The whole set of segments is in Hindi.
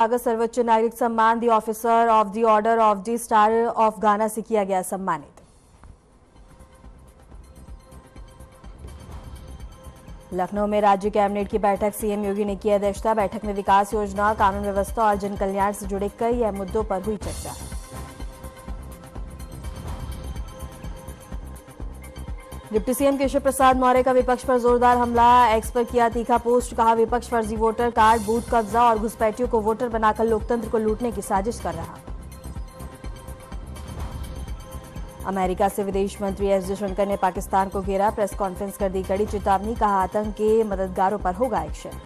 सर्वोच्च नागरिक सम्मान the officer of the order of the star of गाना से किया गया सम्मानित। लखनऊ में राज्य कैबिनेट की बैठक, सीएम योगी ने की अध्यक्षता। बैठक में विकास योजना, कानून व्यवस्था और जन कल्याण से जुड़े कई अहम मुद्दों पर हुई चर्चा। डिप्टी सीएम केशव प्रसाद मौर्य का विपक्ष पर जोरदार हमला, एक्स पर किया तीखा पोस्ट। कहा, विपक्ष फर्जी वोटर कार्ड, बूथ कब्जा और घुसपैठियों को वोटर बनाकर लोकतंत्र को लूटने की साजिश कर रहा। अमेरिका से विदेश मंत्री एस जयशंकर ने पाकिस्तान को घेरा, प्रेस कॉन्फ्रेंस कर दी कड़ी चेतावनी। कहा, आतंक के मददगारों पर होगा एक्शन।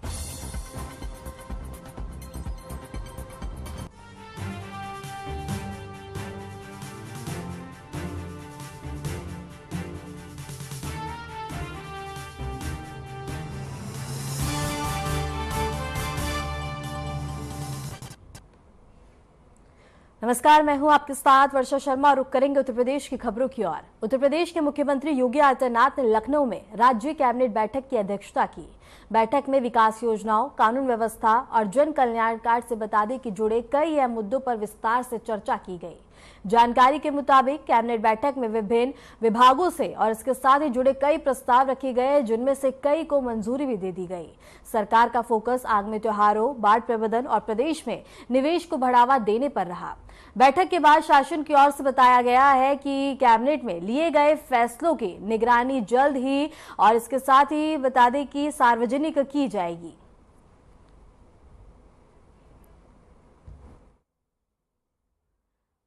नमस्कार, मैं हूं आपके साथ वर्षा शर्मा और रुक करेंगे उत्तर प्रदेश की खबरों की ओर। उत्तर प्रदेश के मुख्यमंत्री योगी आदित्यनाथ ने लखनऊ में राज्य कैबिनेट बैठक की अध्यक्षता की। बैठक में विकास योजनाओं, कानून व्यवस्था और जन कल्याण कार्ड से बता दें कि जुड़े कई अहम मुद्दों पर विस्तार से चर्चा की गई। जानकारी के मुताबिक कैबिनेट बैठक में विभिन्न विभागों से और इसके साथ ही जुड़े कई प्रस्ताव रखे गए, जिनमें से कई को मंजूरी भी दे दी गई। सरकार का फोकस आगामी त्योहारों, बाढ़ प्रबंधन और प्रदेश में निवेश को बढ़ावा देने पर रहा। बैठक के बाद शासन की ओर से बताया गया है कि कैबिनेट में लिए गए फैसलों की निगरानी जल्द ही और इसके साथ ही बता दें कि सार्वजनिक की जाएगी।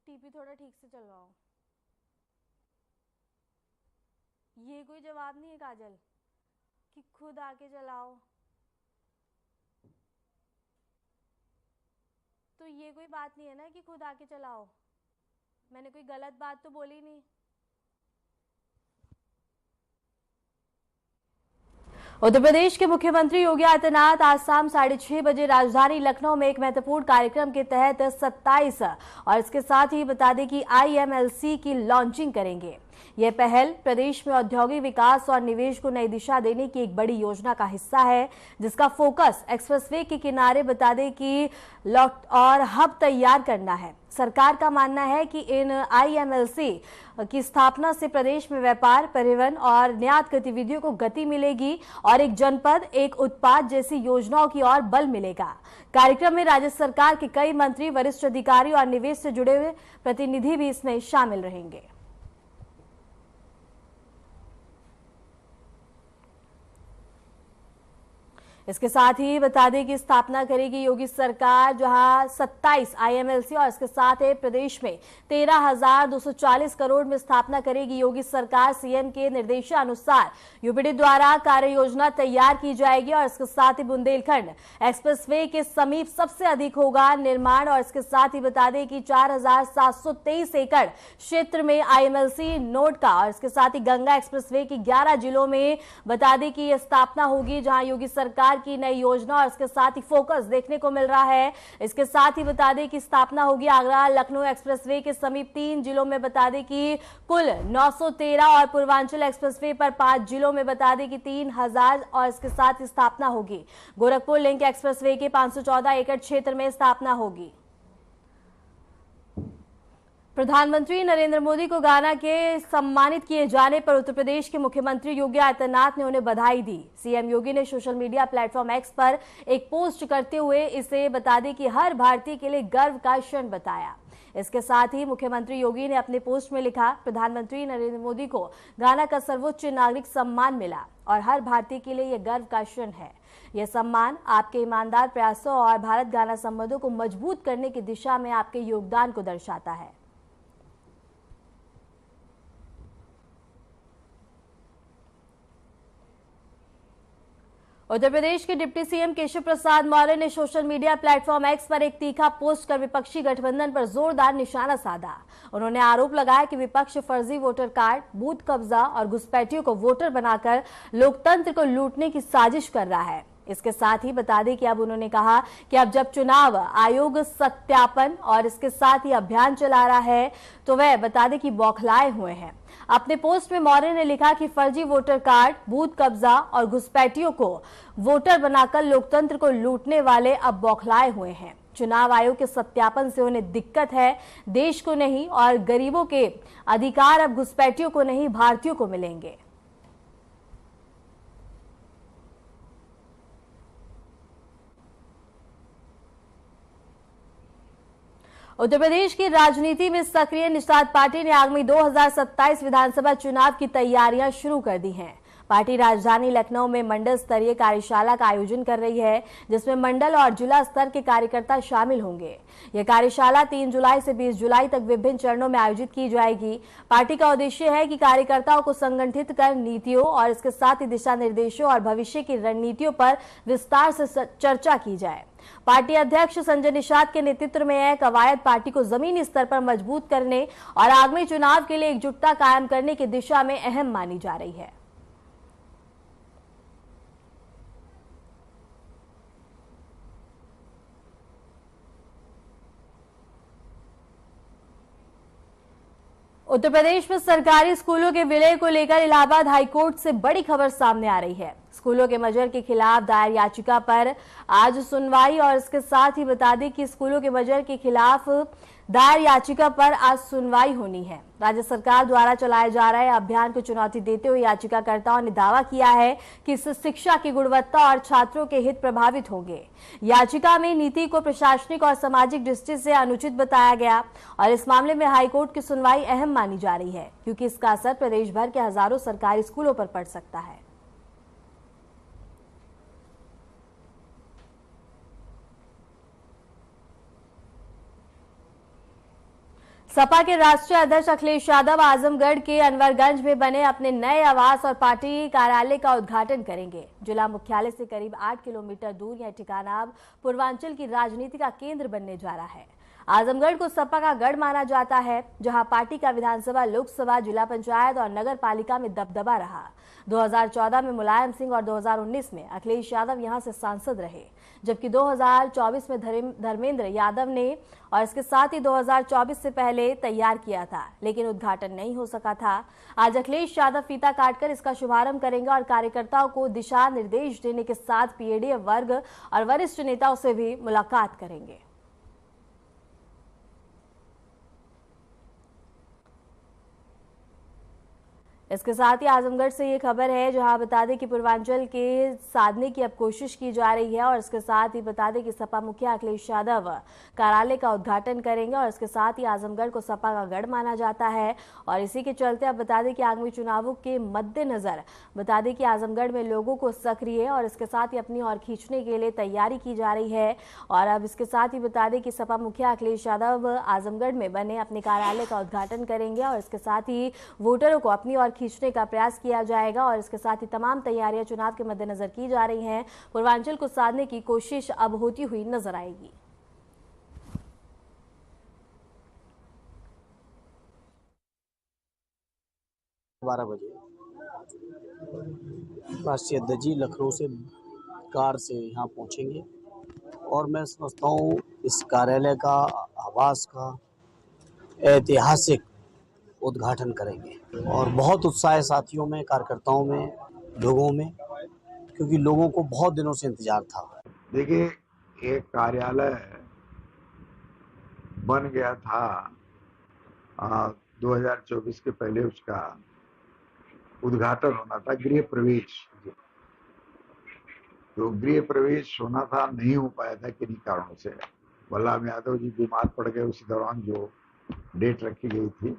टीपी थोड़ा ठीक से चलवाओ। ये कोई जवाब नहीं है काजल कि खुद आके चलाओ, तो ये कोई बात नहीं है ना कि खुद आके चलाओ। मैंने कोई गलत बात तो बोली नहीं। उत्तर प्रदेश के मुख्यमंत्री योगी आदित्यनाथ आज शाम 6:30 बजे राजधानी लखनऊ में एक महत्वपूर्ण कार्यक्रम के तहत 27 और इसके साथ ही बता दें कि IMLC की लॉन्चिंग करेंगे। यह पहल प्रदेश में औद्योगिक विकास और निवेश को नई दिशा देने की एक बड़ी योजना का हिस्सा है, जिसका फोकस एक्सप्रेसवे के किनारे बता दें कि लॉट और हब तैयार करना है। सरकार का मानना है कि इन IMLC की स्थापना से प्रदेश में व्यापार, परिवहन और निर्यात गतिविधियों को गति मिलेगी और एक जनपद एक उत्पाद जैसी योजनाओं की ओर बल मिलेगा। कार्यक्रम में राज्य सरकार के कई मंत्री, वरिष्ठ अधिकारी और निवेश से जुड़े हुए प्रतिनिधि भी इसमें शामिल रहेंगे। इसके साथ ही बता दें कि स्थापना करेगी योगी सरकार, जहां 27 IMLC और इसके साथ ही प्रदेश में 13,240 करोड़ में स्थापना करेगी योगी सरकार। सीएम के निर्देशानुसार यूपीडी द्वारा कार्य योजना तैयार की जाएगी और इसके साथ ही बुंदेलखंड एक्सप्रेसवे के समीप सबसे अधिक होगा निर्माण। और इसके साथ ही बता दें कि 4,723 एकड़ क्षेत्र में IMLC नोड का और इसके साथ ही गंगा एक्सप्रेसवे की 11 जिलों में बता दें कि यह स्थापना होगी, जहां योगी सरकार की नई योजना और इसके साथ ही फोकस देखने को मिल रहा है। इसके साथ ही बता दें कि स्थापना होगी आगरा लखनऊ एक्सप्रेसवे के समीप 3 जिलों में बता दें कि कुल 913 और पूर्वांचल एक्सप्रेसवे पर 5 जिलों में बता दें कि 3,000 और इसके साथ ही स्थापना होगी। गोरखपुर लिंक एक्सप्रेसवे के 514 एकड़ क्षेत्र में स्थापना होगी। प्रधानमंत्री नरेंद्र मोदी को गाना के सम्मानित किए जाने पर उत्तर प्रदेश के मुख्यमंत्री योगी आदित्यनाथ ने उन्हें बधाई दी। सीएम योगी ने सोशल मीडिया प्लेटफॉर्म एक्स पर एक पोस्ट करते हुए इसे बता दें कि हर भारतीय के लिए गर्व का क्षण बताया। इसके साथ ही मुख्यमंत्री योगी ने अपने पोस्ट में लिखा, प्रधानमंत्री नरेंद्र मोदी को गाना का सर्वोच्च नागरिक सम्मान मिला और हर भारतीय के लिए यह गर्व का क्षण है। यह सम्मान आपके ईमानदार प्रयासों और भारत गाना संबंधों को मजबूत करने की दिशा में आपके योगदान को दर्शाता है। उत्तर प्रदेश के डिप्टी सीएम केशव प्रसाद मौर्य ने सोशल मीडिया प्लेटफॉर्म एक्स पर एक तीखा पोस्ट कर विपक्षी गठबंधन पर जोरदार निशाना साधा। उन्होंने आरोप लगाया कि विपक्ष फर्जी वोटर कार्ड, बूथ कब्जा और घुसपैठियों को वोटर बनाकर लोकतंत्र को लूटने की साजिश कर रहा है। इसके साथ ही बता दें कि अब उन्होंने कहा कि अब जब चुनाव आयोग सत्यापन और इसके साथ ही अभियान चला रहा है तो वह बता दें कि बौखलाए हुए हैं। अपने पोस्ट में मौर्य ने लिखा कि फर्जी वोटर कार्ड, बूथ कब्जा और घुसपैठियों को वोटर बनाकर लोकतंत्र को लूटने वाले अब बौखलाए हुए हैं। चुनाव आयोग के सत्यापन से उन्हें दिक्कत है। देश को नहीं और गरीबों के अधिकार अब घुसपैठियों को नहीं, भारतीयों को मिलेंगे। उत्तर प्रदेश की राजनीति में सक्रिय निषाद पार्टी ने आगामी 2027 विधानसभा चुनाव की तैयारियां शुरू कर दी हैं। पार्टी राजधानी लखनऊ में मंडल स्तरीय कार्यशाला का आयोजन कर रही है, जिसमें मंडल और जिला स्तर के कार्यकर्ता शामिल होंगे। यह कार्यशाला 3 जुलाई से 20 जुलाई तक विभिन्न चरणों में आयोजित की जाएगी। पार्टी का उद्देश्य है कि कार्यकर्ताओं को संगठित कर नीतियों और इसके साथ ही दिशा निर्देशों और भविष्य की रणनीतियों पर विस्तार से चर्चा की जाए। पार्टी अध्यक्ष संजय निषाद के नेतृत्व में यह कवायद पार्टी को जमीनी स्तर पर मजबूत करने और आगामी चुनाव के लिए एकजुटता कायम करने की दिशा में अहम मानी जा रही है। उत्तर प्रदेश में सरकारी स्कूलों के विलय को लेकर इलाहाबाद हाईकोर्ट से बड़ी खबर सामने आ रही है। स्कूलों के मजर के खिलाफ दायर याचिका पर आज सुनवाई और इसके साथ ही बता दें कि स्कूलों के मजर के खिलाफ दायर याचिका पर आज सुनवाई होनी है। राज्य सरकार द्वारा चलाए जा रहे अभियान को चुनौती देते हुए याचिकाकर्ताओं ने दावा किया है कि इससे शिक्षा की गुणवत्ता और छात्रों के हित प्रभावित होंगे। याचिका में नीति को प्रशासनिक और सामाजिक दृष्टि से अनुचित बताया गया और इस मामले में हाईकोर्ट की सुनवाई अहम मानी जा रही है, क्योंकि इसका असर प्रदेश भर के हजारों सरकारी स्कूलों पर पड़ सकता है। सपा के राष्ट्रीय अध्यक्ष अखिलेश यादव आजमगढ़ के अनवरगंज में बने अपने नए आवास और पार्टी कार्यालय का उद्घाटन करेंगे। जिला मुख्यालय से करीब 8 किलोमीटर दूर यह ठिकाना अब पूर्वांचल की राजनीति का केंद्र बनने जा रहा है। आजमगढ़ को सपा का गढ़ माना जाता है, जहां पार्टी का विधानसभा, लोकसभा, जिला पंचायत और नगर पालिका में दबदबा रहा। 2014 में मुलायम सिंह और 2019 में अखिलेश यादव यहां से सांसद रहे, जबकि 2024 में धर्मेंद्र यादव ने और इसके साथ ही 2024 से पहले तैयार किया था, लेकिन उद्घाटन नहीं हो सका था। आज अखिलेश यादव फीता काटकर इसका शुभारंभ करेंगे और कार्यकर्ताओं को दिशा निर्देश देने के साथ पीएडीएफ वर्ग और वरिष्ठ नेताओं से भी मुलाकात करेंगे। इसके साथ ही आजमगढ़ से ये खबर है, जहां बता दें कि पूर्वांचल के साधने की अब कोशिश की जा रही है और इसके साथ ही बता दें कि सपा मुखिया अखिलेश यादव कार्यालय का उद्घाटन करेंगे और इसके साथ ही आजमगढ़ को सपा का गढ़ माना जाता है और इसी के चलते अब बता दें कि आगामी चुनावों के मद्देनजर बता दें कि आजमगढ़ में लोगों को सक्रिय और इसके साथ ही अपनी ओर खींचने के लिए तैयारी की जा रही है। और अब इसके साथ ही बता दें कि सपा मुखिया अखिलेश यादव आजमगढ़ में बने अपने कार्यालय का उद्घाटन करेंगे और इसके साथ ही वोटरों को अपनी ओर खींचने का प्रयास किया जाएगा और इसके साथ ही तमाम तैयारियां चुनाव के मद्देनजर की जा रही हैं। पूर्वांचल को साधने की कोशिश अब होती हुई नजर आएगी। बारह बजे राष्ट्रीय अध्यक्ष जी लखनऊ से कार से यहाँ पहुँचेंगे और मैं समझता हूँ इस कार्यालय का, आवास का ऐतिहासिक उद्घाटन करेंगे और बहुत उत्साह है साथियों में, कार्यकर्ताओं में, लोगों में, क्योंकि लोगों को बहुत दिनों से इंतजार था। देखिए, एक कार्यालय बन गया था 2024 के पहले, उसका उद्घाटन होना था, गृह प्रवेश। तो गृह प्रवेश होना था, नहीं हो पाया था किन्हीं कारणों से। बलराम यादव जी बीमार पड़ गए उसी दौरान जो डेट रखी गई थी,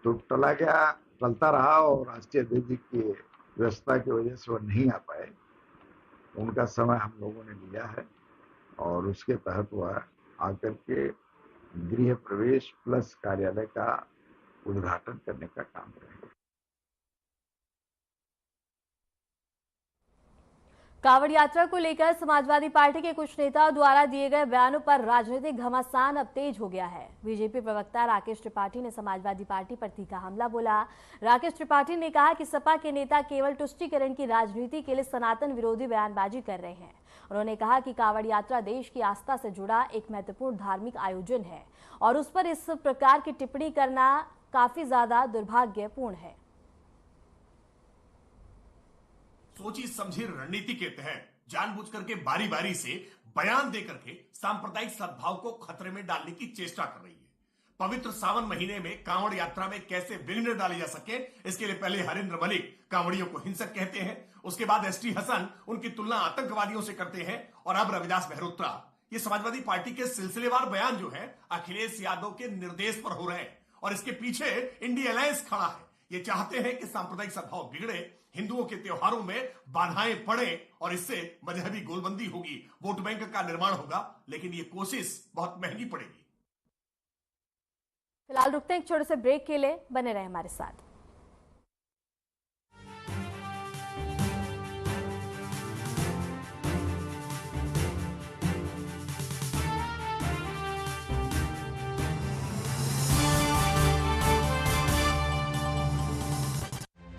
तो टलता रहा और राष्ट्रीय अध्यक्ष जी की व्यवस्था की वजह से वो नहीं आ पाए। उनका समय हम लोगों ने लिया है और उसके तहत वह आकर के गृह प्रवेश प्लस कार्यालय का उद्घाटन करने का काम करेंगे। कांवड़ यात्रा को लेकर समाजवादी पार्टी के कुछ नेताओं द्वारा दिए गए बयानों पर राजनीतिक घमासान अब तेज हो गया है। बीजेपी प्रवक्ता राकेश त्रिपाठी ने समाजवादी पार्टी पर तीखा हमला बोला। राकेश त्रिपाठी ने कहा कि सपा के नेता केवल तुष्टीकरण की राजनीति के लिए सनातन विरोधी बयानबाजी कर रहे हैं। उन्होंने कहा कि कांवड़ यात्रा देश की आस्था से जुड़ा एक महत्वपूर्ण धार्मिक आयोजन है और उस पर इस प्रकार की टिप्पणी करना काफी ज्यादा दुर्भाग्यपूर्ण है। सोची समझी रणनीति के तहत जानबूझ करके बारी बारी से बयान देकर के सांप्रदायिक सद्भाव को खतरे में डालने की चेष्टा कर रही है। पवित्र सावन महीने में कांवड़ यात्रा में कैसे विघ्न डाले जा सके, इसके लिए पहले हरेंद्र मलिक कांवड़ियों को हिंसक कहते हैं, उसके बाद एसटी हसन उनकी तुलना आतंकवादियों से करते हैं, और अब रविदास मेहरोत्रा। ये समाजवादी पार्टी के सिलसिलेवार बयान जो है अखिलेश यादव के निर्देश पर हो रहे हैं, और इसके पीछे इंडिया अलायंस खड़ा है। ये चाहते हैं कि सांप्रदायिक सद्भाव बिगड़े, हिंदुओं के त्योहारों में बाधाएं पड़े, और इससे मजहबी गोलबंदी होगी, वोट बैंक का निर्माण होगा, लेकिन ये कोशिश बहुत महंगी पड़ेगी। फिलहाल रुकते हैं एक छोटे से ब्रेक के लिए, बने रहे हमारे साथ।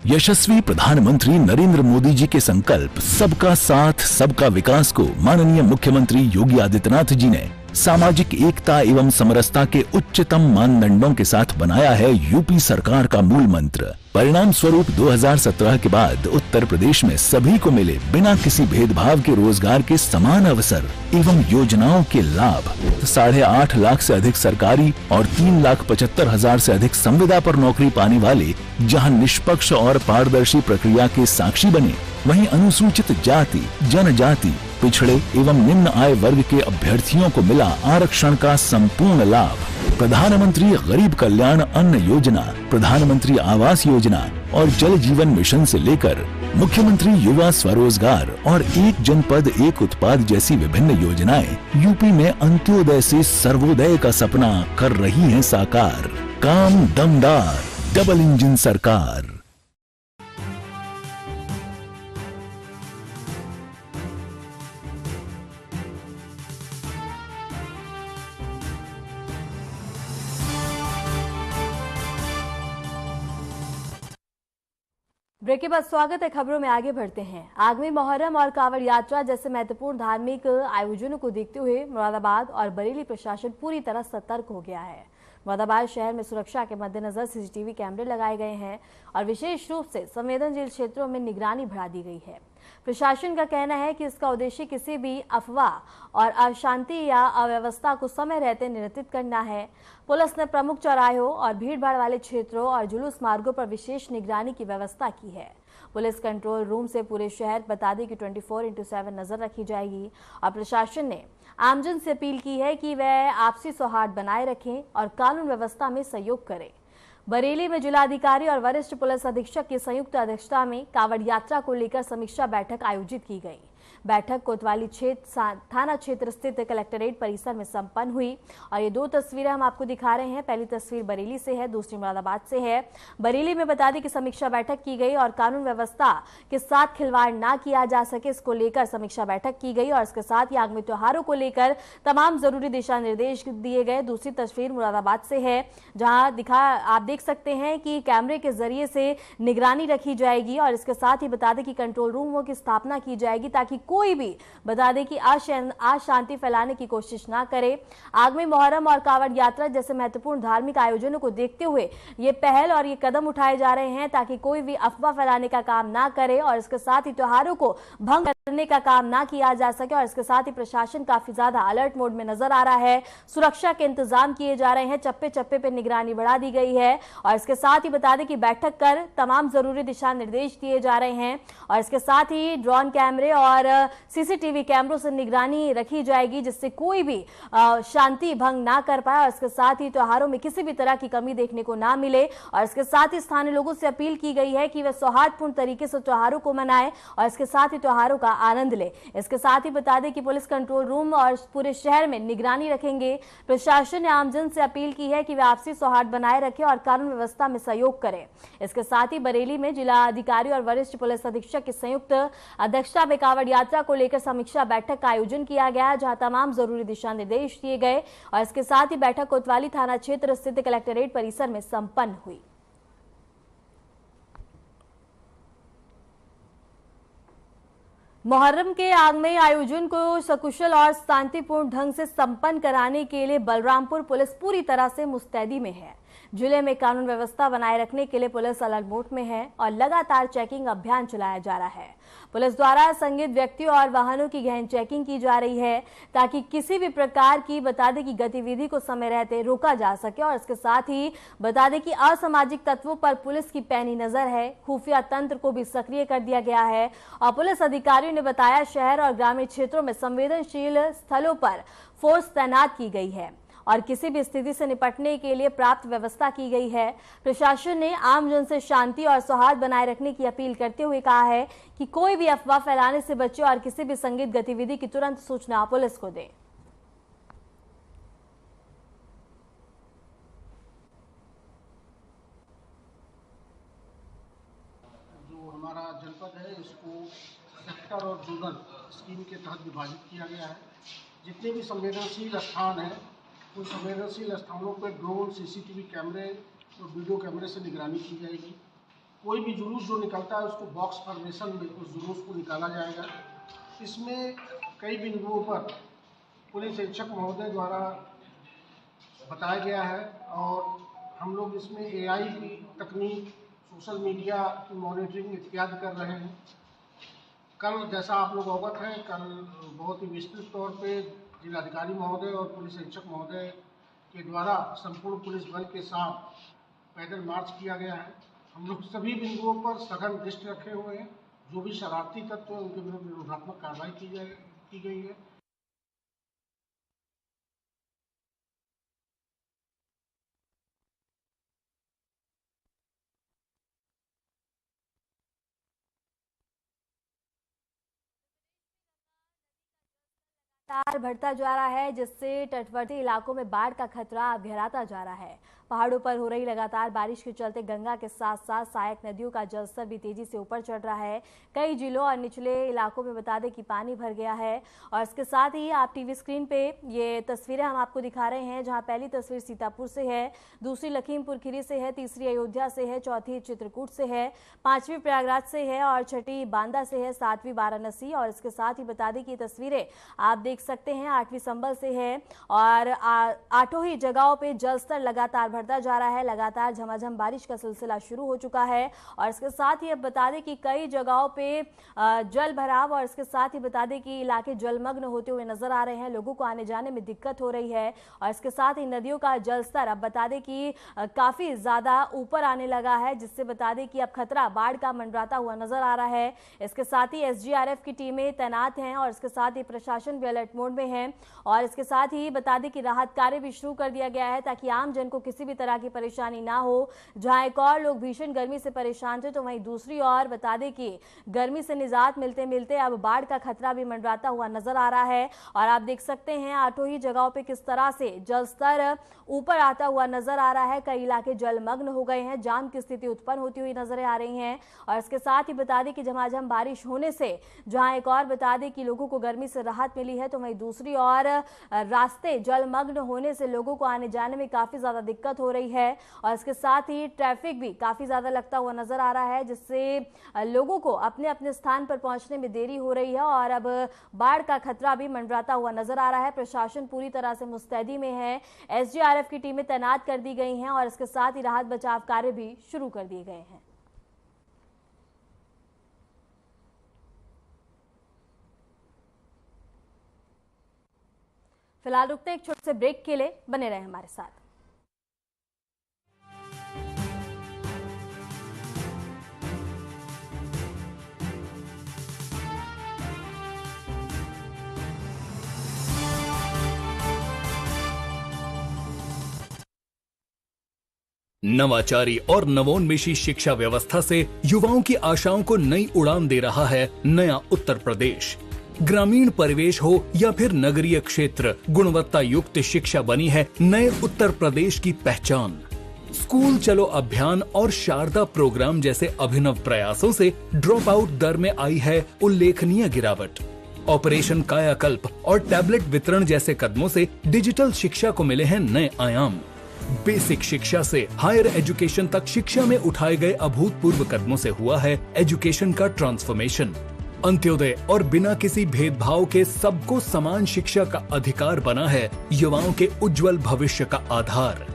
यशस्वी प्रधानमंत्री नरेंद्र मोदी जी के संकल्प सबका साथ सबका विकास को माननीय मुख्यमंत्री योगी आदित्यनाथ जी ने सामाजिक एकता एवं समरसता के उच्चतम मानदंडों के साथ बनाया है यूपी सरकार का मूल मंत्र। परिणाम स्वरूप 2017 के बाद उत्तर प्रदेश में सभी को मिले बिना किसी भेदभाव के रोजगार के समान अवसर एवं योजनाओं के लाभ। 8.5 लाख से अधिक सरकारी और 3,75,000 से अधिक संविदा पर नौकरी पाने वाले जहां निष्पक्ष और पारदर्शी प्रक्रिया के साक्षी बने, वहीं अनुसूचित जाति, जनजाति, पिछड़े एवं निम्न आय वर्ग के अभ्यर्थियों को मिला आरक्षण का संपूर्ण लाभ। प्रधानमंत्री गरीब कल्याण अन्न योजना, प्रधानमंत्री आवास योजना और जल जीवन मिशन से लेकर मुख्यमंत्री युवा स्वरोजगार और एक जनपद एक उत्पाद जैसी विभिन्न योजनाएं यूपी में अंत्योदय से सर्वोदय का सपना कर रही हैं साकार। काम दमदार, डबल इंजन सरकार। ब्रेक के बाद स्वागत है। खबरों में आगे बढ़ते हैं। आगामी मुहर्रम और कांवड़ यात्रा जैसे महत्वपूर्ण धार्मिक आयोजनों को देखते हुए मुरादाबाद और बरेली प्रशासन पूरी तरह सतर्क हो गया है। मुरादाबाद शहर में सुरक्षा के मद्देनजर सीसीटीवी कैमरे लगाए गए हैं और विशेष रूप से संवेदनशील क्षेत्रों में निगरानी बढ़ा दी गई है। प्रशासन का कहना है कि इसका उद्देश्य किसी भी अफवाह और अशांति या अव्यवस्था को समय रहते नियंत्रित करना है। पुलिस ने प्रमुख चौराहों और भीड़भाड़ वाले क्षेत्रों और जुलूस मार्गों पर विशेष निगरानी की व्यवस्था की है। पुलिस कंट्रोल रूम से पूरे शहर बता दें कि 24/7 नजर रखी जाएगी और प्रशासन ने आमजन से अपील की है कि वह आपसी सौहार्द बनाए रखें और कानून व्यवस्था में सहयोग करें। बरेली में जिलाधिकारी और वरिष्ठ पुलिस अधीक्षक की संयुक्त अध्यक्षता में कांवड़ यात्रा को लेकर समीक्षा बैठक आयोजित की गई। बैठक कोतवाली थाना क्षेत्र स्थित कलेक्ट्रेट परिसर में संपन्न हुई और ये दो तस्वीरें हम आपको दिखा रहे हैं। पहली तस्वीर बरेली से है, दूसरी मुरादाबाद से है। बरेली में बता दें कि समीक्षा बैठक की गई और कानून व्यवस्था के साथ खिलवाड़ ना किया जा सके, इसको लेकर समीक्षा बैठक की गई और इसके साथ ही आगामी त्योहारों को लेकर तमाम जरूरी दिशा निर्देश दिए गए। दूसरी तस्वीर मुरादाबाद से है, जहां आप देख सकते हैं कि कैमरे के जरिए से निगरानी रखी जाएगी और इसके साथ ही बता दें कि कंट्रोल रूमों की स्थापना की जाएगी ताकि कोई भी बता दें कि अशांति फैलाने की कोशिश ना करे। आगामी मुहर्रम और कांवड़ यात्रा जैसे महत्वपूर्ण धार्मिक आयोजनों को देखते हुए ये पहल और ये कदम उठाए जा रहे हैं ताकि कोई भी अफवाह फैलाने का काम ना करे और इसके साथ ही त्योहारों को भंग करने का काम ना किया जा सके। और इसके साथ ही प्रशासन काफी ज्यादा अलर्ट मोड में नजर आ रहा है। सुरक्षा के इंतजाम किए जा रहे हैं, चप्पे चप्पे पे निगरानी बढ़ा दी गई है और इसके साथ ही बता दें कि बैठक कर तमाम जरूरी दिशा निर्देश दिए जा रहे हैं और इसके साथ ही ड्रोन कैमरे और सीसीटीवी कैमरों से निगरानी रखी जाएगी जिससे कोई भी शांति भंग ना कर पाए और इसके साथ ही त्योहारों में किसी भी तरह की कमी देखने को ना मिले। और इसके साथ ही स्थानीय लोगों से अपील की गई है कि वे सौहार्दपूर्ण तरीके से त्योहारों को मनाएं और इसके साथ ही त्योहारों का आनंद ले। इसके साथ ही बता दें कि पुलिस कंट्रोल रूम और पूरे शहर में निगरानी रखेंगे। प्रशासन ने आमजन से अपील की है कि वे आपसी सौहार्द बनाए रखें और कानून व्यवस्था में सहयोग करें। इसके साथ ही बरेली में जिला अधिकारी और वरिष्ठ पुलिस अधीक्षक की संयुक्त अध्यक्षता में कांवड़ यात्रा को लेकर समीक्षा बैठक का आयोजन किया गया जहां तमाम जरूरी दिशा निर्देश दिए गए और इसके साथ ही बैठक कोतवाली थाना क्षेत्र स्थित कलेक्ट्रेट परिसर में संपन्न हुई। मुहर्रम के आगामी आयोजन को सकुशल और शांतिपूर्ण ढंग से संपन्न कराने के लिए बलरामपुर पुलिस पूरी तरह से मुस्तैदी में है। जिले में कानून व्यवस्था बनाए रखने के लिए पुलिस अलर्ट मोड में है और लगातार चेकिंग अभियान चलाया जा रहा है। पुलिस द्वारा संदिग्ध व्यक्तियों और वाहनों की गहन चेकिंग की जा रही है ताकि किसी भी प्रकार की बता दें कि गतिविधि को समय रहते रोका जा सके। और इसके साथ ही बता दें कि असामाजिक तत्वों पर पुलिस की पैनी नजर है। खुफिया तंत्र को भी सक्रिय कर दिया गया है और पुलिस अधिकारियों ने बताया शहर और ग्रामीण क्षेत्रों में संवेदनशील स्थलों पर फोर्स तैनात की गई है और किसी भी स्थिति से निपटने के लिए पर्याप्त व्यवस्था की गई है। प्रशासन ने आमजन से शांति और सौहार्द बनाए रखने की अपील करते हुए कहा है कि कोई भी अफवाह फैलाने से बचे और किसी भी संदिग्ध गतिविधि की तुरंत सूचना पुलिस को दें। जो हमारा जनपद है इसको सेक्टर और जोनल स्कीम के तहत विभाजित किया गया है। जितने भी संवेदनशील स्थान हैं उन संवेदनशील स्थानों पर ड्रोन, सीसीटीवी कैमरे और वीडियो कैमरे से निगरानी की जाएगी। कोई भी जुलूस जो निकलता है उसको बॉक्स फॉर्मेशन में उस जुलूस को निकाला जाएगा। इसमें कई बिंदुओं पर पुलिस अधीक्षक महोदय द्वारा बताया गया है और हम लोग इसमें AI की तकनीक, सोशल मीडिया की मॉनिटरिंग इत्यादि कर रहे हैं। कल जैसा आप लोग अवगत हैं, कल बहुत ही विस्तृत तौर पे जिलाधिकारी महोदय और पुलिस अधीक्षक महोदय के द्वारा संपूर्ण पुलिस बल के साथ पैदल मार्च किया गया है। हम लोग सभी बिंदुओं पर सघन दृष्टि रखे हुए हैं। जो भी शरारती तत्व हैं उनके विरुद्ध निरोधात्मक कार्रवाई की गई है। बढ़ता जा रहा है जिससे तटवर्ती इलाकों में बाढ़ का खतरा गहराता जा रहा है। पहाड़ों पर हो रही लगातार बारिश के चलते गंगा के साथ साथ सहायक नदियों का जलस्तर भी तेजी से ऊपर चढ़ रहा है। कई जिलों और निचले इलाकों में बता दें कि पानी भर गया है। और इसके साथ ही आप टीवी स्क्रीन पे ये तस्वीरें हम आपको दिखा रहे हैं, जहां पहली तस्वीर सीतापुर से है, दूसरी लखीमपुर खीरी से है, तीसरी अयोध्या से है, चौथी चित्रकूट से है, पांचवी प्रयागराज से है और छठी बांदा से है, सातवीं वाराणसी। और इसके साथ ही बता दें कि तस्वीरें आप देख सकते हैं 8वीं संभल से है और 8 ही जगहों पे जलस्तर लगातार बढ़ता जा रहा है। लगातार झमाझम बारिश का सिलसिला शुरू हो चुका है। और इसके साथ ही अब बता दें कि कई जगहों पे जल भराव और इसके साथ ही बता दें कि इलाके जलमग्न होते हुए नजर आ रहे हैं। लोगों को आने जाने में दिक्कत हो रही है। और इसके साथ ही नदियों का जलस्तर अब बता दें कि काफी ज्यादा ऊपर आने लगा है, जिससे बता दें कि अब खतरा बाढ़ का मंडराता हुआ नजर आ रहा है। इसके साथ ही SGRF की टीमें तैनात हैं और इसके साथ ही प्रशासन भी अलर्ट मोड में है। और इसके साथ ही बता दें कि राहत कार्य भी शुरू कर दिया गया है ताकि आम जन को किसी भी तरह की परेशानी ना हो। जहां एक और लोग भीषण गर्मी से परेशान थे तो वहीं दूसरी ओर बता दें कि गर्मी से निजात मिलते मिलते अब बाढ़ का खतरा भी मंडराता हुआ नजर आ रहा है। और आप देख सकते हैं 8 ही जगहों पे किस तरह से जलस्तर ऊपर आता हुआ नजर आ रहा है। कई इलाके जलमग्न हो गए हैं, जाम की स्थिति उत्पन्न होती हुई नजर आ रही है। और इसके साथ ही बता दें कि झमाझम बारिश होने से जहां एक और बता दें कि लोगों को गर्मी से राहत मिली है तो वहीं दूसरी ओर रास्ते जलमग्न होने से लोगों को आने जाने में काफी ज्यादा दिक्कत हो रही है। और इसके साथ ही ट्रैफिक भी काफी ज्यादा लगता हुआ नजर आ रहा है, जिससे लोगों को अपने अपने स्थान पर पहुंचने में देरी हो रही है। और अब बाढ़ का खतरा भी मंडराता हुआ नजर आ रहा है। प्रशासन पूरी तरह से मुस्तैदी में है। SGRF की टीमें तैनात कर दी गई हैं और इसके साथ ही राहत बचाव कार्य भी शुरू कर दिए गए हैं। फिलहाल रुकते हैं एक छोटे से ब्रेक के लिए, बने रहे हमारे साथ। नवाचारी और नवोन्मेषी शिक्षा व्यवस्था से युवाओं की आशाओं को नई उड़ान दे रहा है नया उत्तर प्रदेश। ग्रामीण परिवेश हो या फिर नगरीय क्षेत्र, गुणवत्ता युक्त शिक्षा बनी है नए उत्तर प्रदेश की पहचान। स्कूल चलो अभियान और शारदा प्रोग्राम जैसे अभिनव प्रयासों से ड्रॉप आउट दर में आई है उल्लेखनीय गिरावट। ऑपरेशन कायाकल्प और टैबलेट वितरण जैसे कदमों से डिजिटल शिक्षा को मिले हैं नए आयाम। बेसिक शिक्षा से हायर एजुकेशन तक शिक्षा में उठाए गए अभूतपूर्व कदमों से हुआ है एजुकेशन का ट्रांसफॉर्मेशन। अंत्योदय और बिना किसी भेदभाव के सबको समान शिक्षा का अधिकार बना है युवाओं के उज्जवल भविष्य का आधार।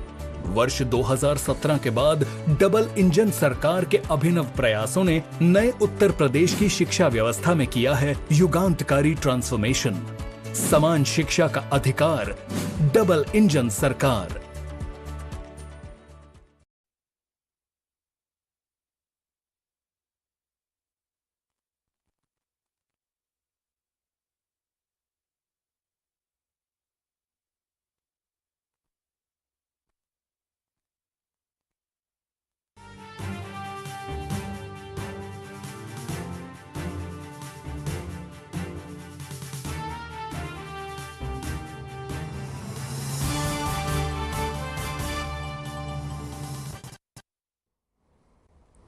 वर्ष 2017 के बाद डबल इंजन सरकार के अभिनव प्रयासों ने नए उत्तर प्रदेश की शिक्षा व्यवस्था में किया है युगांतकारी ट्रांसफॉर्मेशन। समान शिक्षा का अधिकार, डबल इंजन सरकार।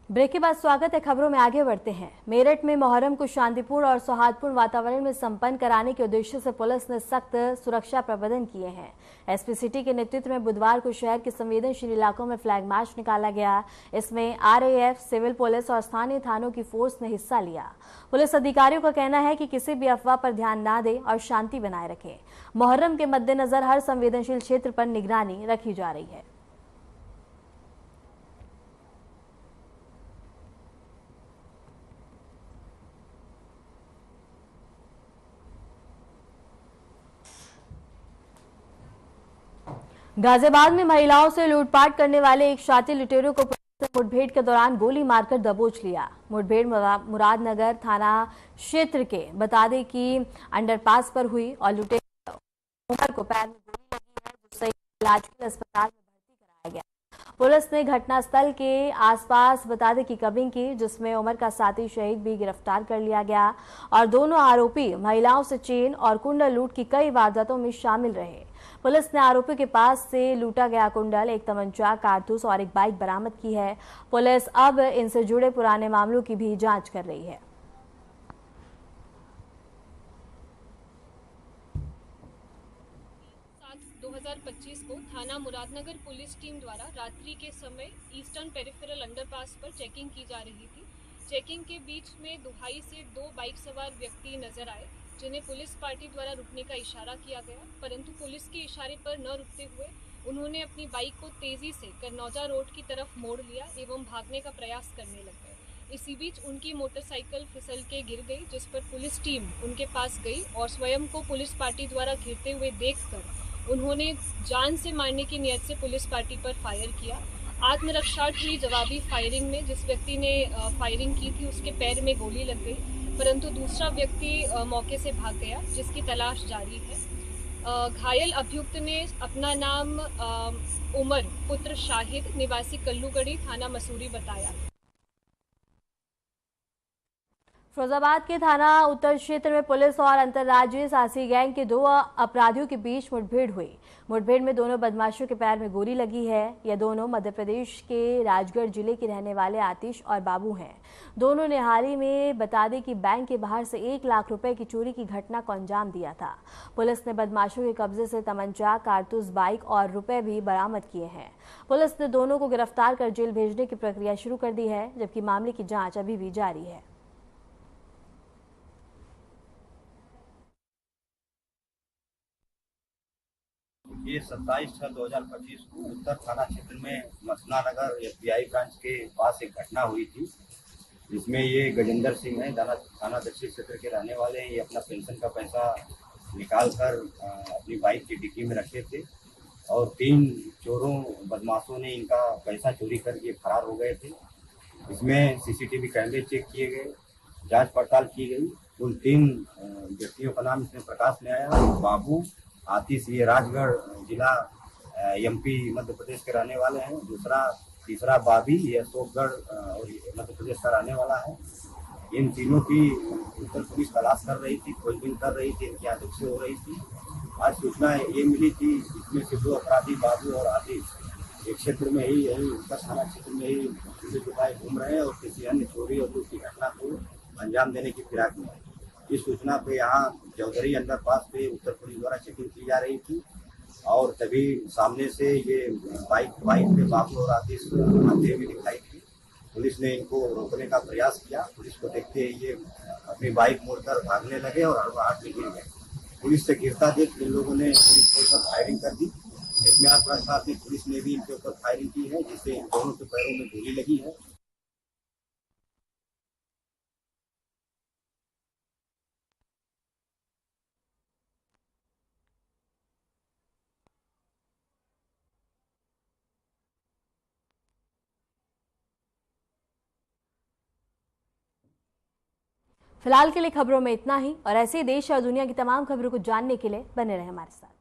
ब्रेक के बाद स्वागत है। खबरों में आगे बढ़ते हैं। मेरठ में मुहर्रम को शांतिपूर्ण और सौहार्दपूर्ण वातावरण में संपन्न कराने के उद्देश्य से पुलिस ने सख्त सुरक्षा प्रबंधन किए हैं। एसपी सिटी के नेतृत्व में बुधवार को शहर के संवेदनशील इलाकों में फ्लैग मार्च निकाला गया। इसमें आरएएफ, सिविल पुलिस और स्थानीय थानों की फोर्स ने हिस्सा लिया। पुलिस अधिकारियों का कहना है कि किसी भी अफवाह पर ध्यान न दें और शांति बनाए रखें। मुहर्रम के मद्देनजर हर संवेदनशील क्षेत्र पर निगरानी रखी जा रही है। गाजियाबाद में महिलाओं से लूटपाट करने वाले एक शातिर लुटेरों को पुलिस ने मुठभेड़ के दौरान गोली मारकर दबोच लिया। मुठभेड़ मुरादनगर थाना क्षेत्र के बता दें कि अंडरपास पर हुई और लुटेरे उमर को पैर में गोली लगी है, जिससे इलाज के लिए अस्पताल में भर्ती कराया गया। पुलिस ने घटनास्थल के आसपास बता दें कि कबिंग की, जिसमें उमर का साथी शहीद भी गिरफ्तार कर लिया गया और दोनों आरोपी महिलाओं से चेन और कुंडल लूट की कई वारदातों में शामिल रहे। पुलिस ने आरोपी के पास से लूटा गया कुंडल, एक तमंचा, कारतूस और एक बाइक बरामद की है। पुलिस अब इनसे जुड़े पुराने मामलों की भी जांच कर रही है। 2025 को थाना मुरादनगर पुलिस टीम द्वारा रात्रि के समय ईस्टर्न पेरिफेरल अंडरपास पर चेकिंग की जा रही थी। चेकिंग के बीच में दुहाई से 2 बाइक सवार व्यक्ति नजर आए, जिन्हें पुलिस पार्टी द्वारा रुकने का इशारा किया गया, परंतु पुलिस के इशारे पर न रुकते हुए उन्होंने अपनी बाइक को तेजी से कन्नौजा रोड की तरफ मोड़ लिया एवं भागने का प्रयास करने लग गए। इसी बीच उनकी मोटरसाइकिल फिसल के गिर गई, जिस पर पुलिस टीम उनके पास गई और स्वयं को पुलिस पार्टी द्वारा घिरते हुए देखकर उन्होंने जान से मारने की नियत से पुलिस पार्टी पर फायर किया। आत्मरक्षार्थी जवाबी फायरिंग में जिस व्यक्ति ने फायरिंग की थी उसके पैर में गोली लग गई, परंतु दूसरा व्यक्ति मौके से भाग गया, जिसकी तलाश जारी है। घायल अभियुक्त ने अपना नाम उमर पुत्र शाहिद निवासी कल्लूगढ़ी थाना मसूरी बताया। फिरोजाबाद के थाना उत्तर क्षेत्र में पुलिस और अंतर्राज्यीय साहसी गैंग के 2 अपराधियों के बीच मुठभेड़ हुई। मुठभेड़ में दोनों बदमाशों के पैर में गोली लगी है। ये दोनों मध्य प्रदेश के राजगढ़ जिले के रहने वाले आतिश और बाबू हैं। दोनों ने हाल ही में बता दें कि बैंक के बाहर से 1 लाख रुपए की चोरी की घटना को अंजाम दिया था। पुलिस ने बदमाशों के कब्जे से तमंचा, कारतूस, बाइक और रुपए भी बरामद किए हैं। पुलिस ने दोनों को गिरफ्तार कर जेल भेजने की प्रक्रिया शुरू कर दी है, जबकि मामले की जाँच अभी भी जारी है। ये 27/6/2025 को उत्तर थाना क्षेत्र में मसना नगर एसबीआई ब्रांच के पास एक घटना हुई थी, जिसमें ये गजेंद्र सिंह है, थाना दक्षिण क्षेत्र के रहने वाले हैं। ये अपना पेंशन का पैसा निकाल कर अपनी बाइक की डिक्की में रखे थे और 3 चोरों बदमाशों ने इनका पैसा चोरी करके फरार हो गए थे। इसमें सीसीटीवी कैमरे चेक किए गए, जांच पड़ताल की गई। उन 3 व्यक्तियों का नाम इसमें प्रकाश में आया। बाबू, आतिश, ये राजगढ़ जिला एमपी मध्य प्रदेश के रहने वाले हैं। तीसरा बाबी, ये अशोकगढ़ और मध्य प्रदेश का रहने वाला है। इन तीनों की उत्तर पुलिस तलाश कर रही थी, खोजबीन कर रही थी, इनकी आदत से हो रही थी। आज सूचना ये मिली थी, इसमें से 2 अपराधी बाबू और आतिश एक क्षेत्र में ही, यही उत्तर थाना क्षेत्र में ही छुपाए घूम रहे हैं और किसी अन्य चोरी और दूसरी घटना को अंजाम देने की फिराक में है। इस सूचना पे यहाँ चौधरी अंडरपास पे उत्तर पुलिस द्वारा चेकिंग की जा रही थी और तभी सामने से ये बाइक पे बाबू और आतिश आते हुए दिखाई दी। पुलिस ने इनको रोकने का प्रयास किया। पुलिस को देखते ही ये अपनी बाइक मोड़कर भागने लगे और हड़बड़ाहट में गिर गए। पुलिस से गिरता देख इन लोगों ने पुलिस पर फायरिंग कर दी इसमें साथ में पुलिस ने भी इनके ऊपर फायरिंग की है, जिससे दोनों के पैरों में गोली लगी है। फिलहाल के लिए खबरों में इतना ही और ऐसे ही देश और दुनिया की तमाम खबरों को जानने के लिए बने रहे हमारे साथ।